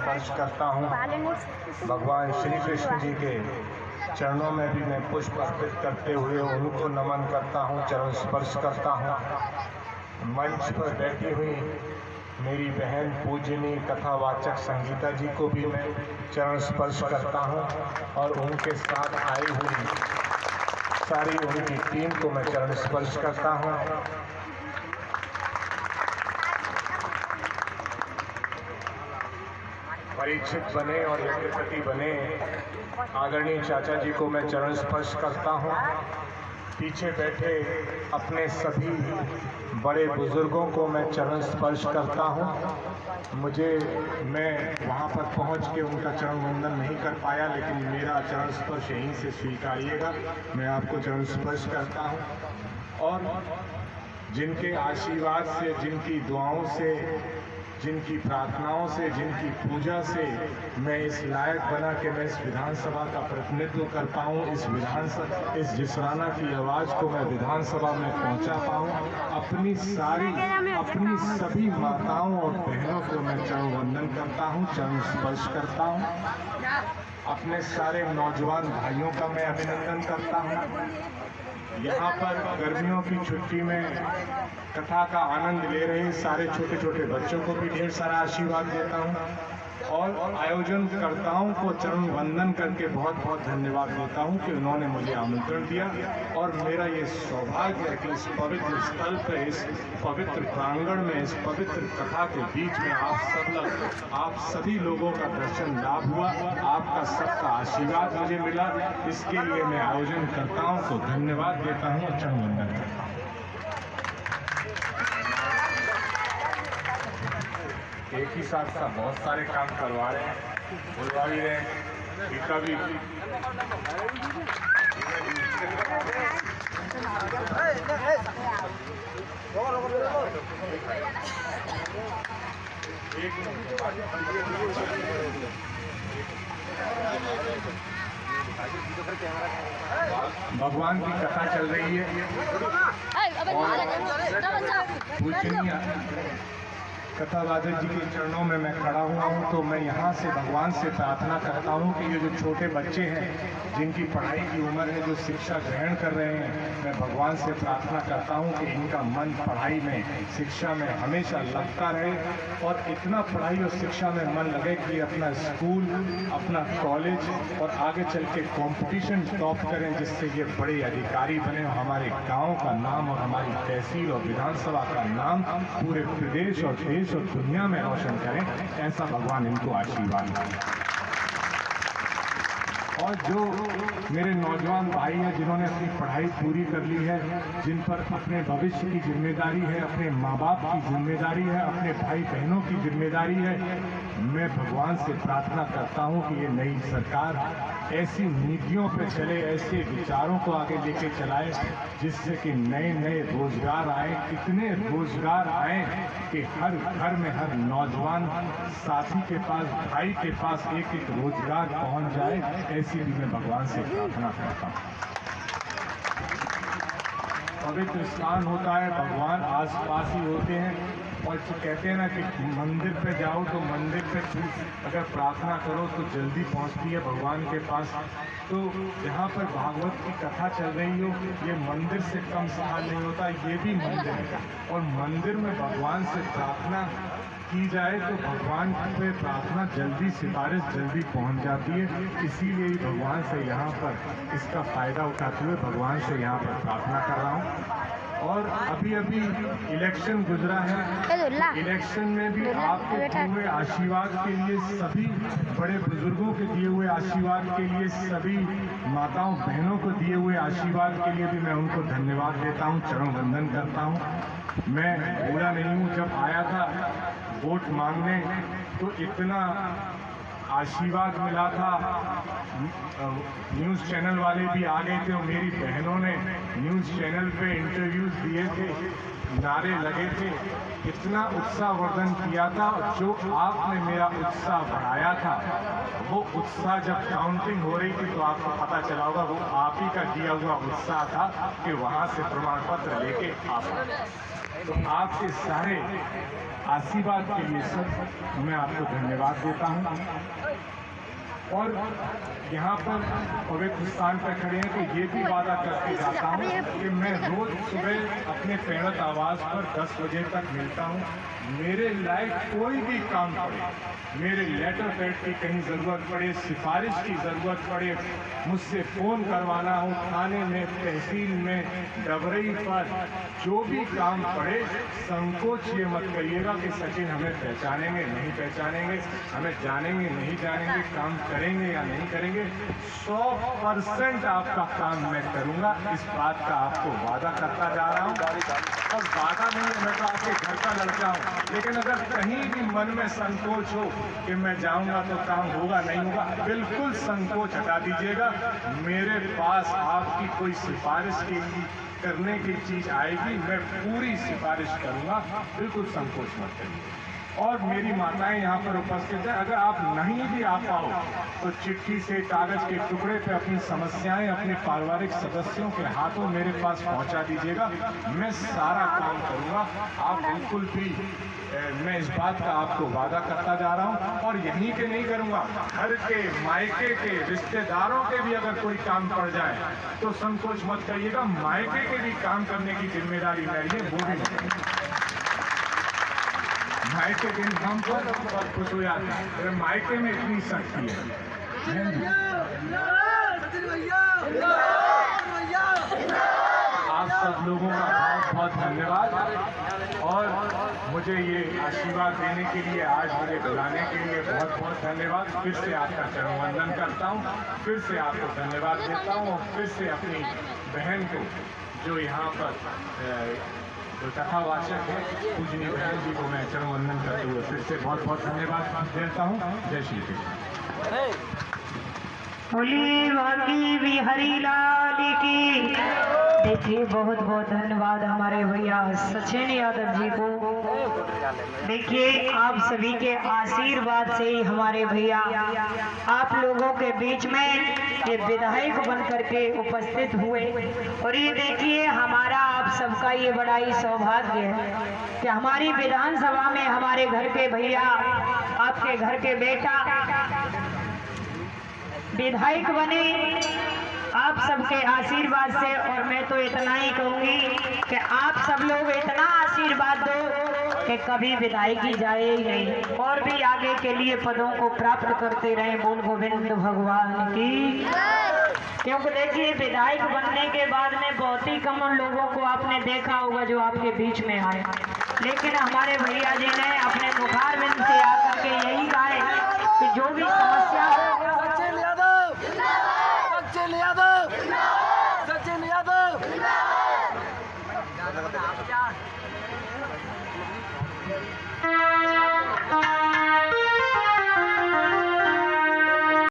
स्पर्श करता हूँ। भगवान श्री कृष्ण जी के चरणों में भी मैं पुष्प अर्पित करते हुए उनको नमन करता हूँ, चरण स्पर्श करता हूँ। मंच पर बैठी हुई मेरी बहन पूजनी कथावाचक संगीता जी को भी मैं चरण स्पर्श करता हूँ और उनके साथ आई हुई सारी उनकी टीम को मैं चरण स्पर्श करता हूँ। परीक्षित बने और यज्ञपति बने आदरणीय चाचा जी को मैं चरण स्पर्श करता हूँ। पीछे बैठे अपने सभी बड़े बुजुर्गों को मैं चरण स्पर्श करता हूँ। मैं वहाँ पर पहुँच के उनका चरण वंदन नहीं कर पाया, लेकिन मेरा चरण स्पर्श यहीं से स्वीकारिएगा। मैं आपको चरण स्पर्श करता हूँ और जिनके आशीर्वाद से, जिनकी दुआओं से, जिनकी प्रार्थनाओं से, जिनकी पूजा से मैं इस लायक बना कि मैं इस विधानसभा का प्रतिनिधित्व कर पाऊँ, इस जिसराना की आवाज़ को मैं विधानसभा में पहुंचा पाऊँ। अपनी सभी माताओं और बहनों को मैं चरण वंदन करता हूँ, चरण स्पर्श करता हूँ। अपने सारे नौजवान भाइयों का मैं अभिनंदन करता हूँ। यहाँ पर गर्मियों की छुट्टी में कथा का आनंद ले रहे सारे छोटे छोटे बच्चों को भी ढेर सारा आशीर्वाद देता हूँ और आयोजनकर्ताओं को चरण वंदन करके बहुत बहुत धन्यवाद देता हूँ कि उन्होंने मुझे आमंत्रण दिया और मेरा ये सौभाग्य है कि इस पवित्र स्थल पर, इस पवित्र प्रांगण में, इस पवित्र कथा के बीच में आप सभी लोगों का दर्शन लाभ हुआ, आपका सबका आशीर्वाद मुझे मिला। इसके लिए मैं आयोजनकर्ताओं को धन्यवाद देता हूँ और चरण वंदन करता हूँ। एक ही साथ बहुत सारे काम करवा रहे हैं, बुलवा भी रहे हैं, टीका भी। भगवान की कथा चल रही है और पूजनीय कथावाचक जी के चरणों में मैं खड़ा हुआ हूँ, तो मैं यहाँ से भगवान से प्रार्थना करता हूँ कि ये जो छोटे बच्चे हैं, जिनकी पढ़ाई की उम्र है, जो शिक्षा ग्रहण कर रहे हैं, मैं भगवान से प्रार्थना करता हूँ कि इनका मन पढ़ाई में, शिक्षा में हमेशा लगता रहे और इतना पढ़ाई और शिक्षा में मन लगे कि अपना स्कूल, अपना कॉलेज और आगे चल के कॉम्पिटिशन टॉप करें, जिससे ये बड़े अधिकारी बने, हमारे गाँव का नाम और हमारी तहसील और विधानसभा का नाम पूरे प्रदेश और देश और दुनिया में रोशन करें। ऐसा भगवान इनको आशीर्वाद दें। और जो मेरे नौजवान भाई हैं जिन्होंने अपनी पढ़ाई पूरी कर ली है, जिन पर अपने भविष्य की जिम्मेदारी है, अपने माँ बाप की जिम्मेदारी है, अपने भाई बहनों की जिम्मेदारी है, मैं भगवान से प्रार्थना करता हूँ कि ये नई सरकार ऐसी नीतियों पर चले, ऐसे विचारों को आगे लेके चलाए जिससे कि नए नए रोजगार आए, इतने रोजगार आए कि हर घर में, हर नौजवान साथी के पास, भाई के पास एक एक रोजगार पहुंच जाए। ऐसी भी मैं भगवान से प्रार्थना करता हूँ। पवित्र स्थान होता है, भगवान आसपास ही होते हैं और जो कहते हैं ना कि मंदिर पे जाओ तो मंदिर पे अगर प्रार्थना करो तो जल्दी पहुंचती है भगवान के पास। तो यहाँ पर भागवत की कथा चल रही हो, ये मंदिर से कम सवाल नहीं होता, ये भी मंदिर है और मंदिर में भगवान से प्रार्थना की जाए तो भगवान पे प्रार्थना जल्दी, सिफारिश जल्दी पहुंच जाती है। इसीलिए ही भगवान से यहाँ पर इसका फायदा उठाते हुए भगवान से यहाँ पर प्रार्थना कर रहा हूँ। और अभी अभी इलेक्शन गुजरा है, इलेक्शन में भी आपके दिए हुए आशीर्वाद के लिए, सभी बड़े बुजुर्गों के दिए हुए आशीर्वाद के लिए, सभी माताओं बहनों को दिए हुए आशीर्वाद के लिए भी मैं उनको धन्यवाद देता हूँ, चरण वंदन करता हूँ। मैं बुरा नहीं हूँ, जब आया था वोट मांगने तो इतना आशीर्वाद मिला था, न्यूज़ चैनल वाले भी आ गए थे और मेरी बहनों ने न्यूज़ चैनल पे इंटरव्यूज दिए थे, नारे लगे थे, इतना उत्साहवर्धन किया था। जो आपने मेरा उत्साह बढ़ाया था, वो उत्साह जब काउंटिंग हो रही थी तो आपको पता चला होगा वो आप ही का दिया हुआ उत्साह था कि वहाँ से प्रमाण पत्र लेके आप तो आपके सारे आशीर्वाद के लिए सर मैं आपको धन्यवाद देता हूँ। और यहाँ पर पवित्र स्थान पर खड़े हैं तो ये भी वादा करके जाता हूँ कि मैं रोज सुबह अपने पेड़त आवास पर 10 बजे तक मिलता हूँ। मेरे लायक कोई भी काम पड़े, मेरे लेटर पैड की कहीं ज़रूरत पड़े, सिफारिश की ज़रूरत पड़े, मुझसे फ़ोन करवाना हो, थाने में, तहसील में, डबरई पर जो भी काम पड़े, संकोच ये मत करिएगा कि सचिन हमें पहचानेंगे नहीं पहचानेंगे, हमें जानेंगे नहीं जानेंगे, काम करेंगे या नहीं करेंगे। 100% आपका काम मैं करूँगा, इस बात का आपको वादा करता जा रहा हूँ। और वादा नहीं है, मैं तो आपके घर का लड़का हूँ, लेकिन अगर कहीं भी मन में संकोच हो कि मैं जाऊंगा तो काम होगा नहीं होगा, बिल्कुल संकोच हटा दीजिएगा। मेरे पास आपकी कोई सिफारिश करने की चीज आएगी, मैं पूरी सिफारिश करूंगा, बिल्कुल संकोच मत करिए। और मेरी माताएं यहाँ पर उपस्थित हैं, अगर आप नहीं भी आ पाओ तो चिट्ठी से, कागज के टुकड़े पे अपनी समस्याएं अपने पारिवारिक सदस्यों के हाथों मेरे पास पहुँचा दीजिएगा, मैं सारा काम करूँगा। आप बिल्कुल भी मैं इस बात का आपको वादा करता जा रहा हूँ। और यहीं के नहीं करूँगा, घर के, मायके के, रिश्तेदारों के भी अगर कोई काम पड़ जाए तो संकोच मत करिएगा, मायके के भी काम करने की जिम्मेदारी मेरी है, वो भी नहीं। मायके के इंतजाम पर बहुत खुश हो जाते हैं, मायके में इतनी शक्ति है। आप सब लोगों का बहुत बहुत धन्यवाद और मुझे ये आशीर्वाद देने के लिए, आज मुझे बुलाने के लिए बहुत बहुत धन्यवाद। फिर से आपका चरण वंदन करता हूँ, फिर से आपको धन्यवाद देता हूँ और फिर से अपनी बहन को जो यहाँ पर तो कथावाचक है, पूजनीय बहन जी को मैं चरण वंदन करते हुए फिर से बहुत बहुत धन्यवाद देता हूँ। जय श्री कृष्ण। बोली बाकी बिहारी लाल की। देखिए बहुत बहुत धन्यवाद हमारे भैया सचिन यादव जी को। देखिए आप सभी के आशीर्वाद से ही हमारे भैया आप लोगों के बीच में ये विधायक बन करके उपस्थित हुए। और ये देखिए हमारा आप सबका ये बड़ा ही सौभाग्य है कि हमारी विधानसभा में हमारे घर के भैया, आपके घर के बेटा विधायक बने आप सबके आशीर्वाद से। और मैं तो इतना ही कहूंगी कि आप सब लोग इतना आशीर्वाद दो कि कभी विधायकी जाए ही नहीं और भी आगे के लिए पदों को प्राप्त करते रहे। बोल गोविंद भगवान की। क्योंकि देखिए विधायक बनने के बाद में बहुत ही कम लोगों को आपने देखा होगा जो आपके बीच में आए, लेकिन हमारे भैया जी ने अपने मुखारबिंद से आकर के यही कहा है कि जो भी समस्या हो, सचिन यादव, सचिन यादव, सचिन यादव।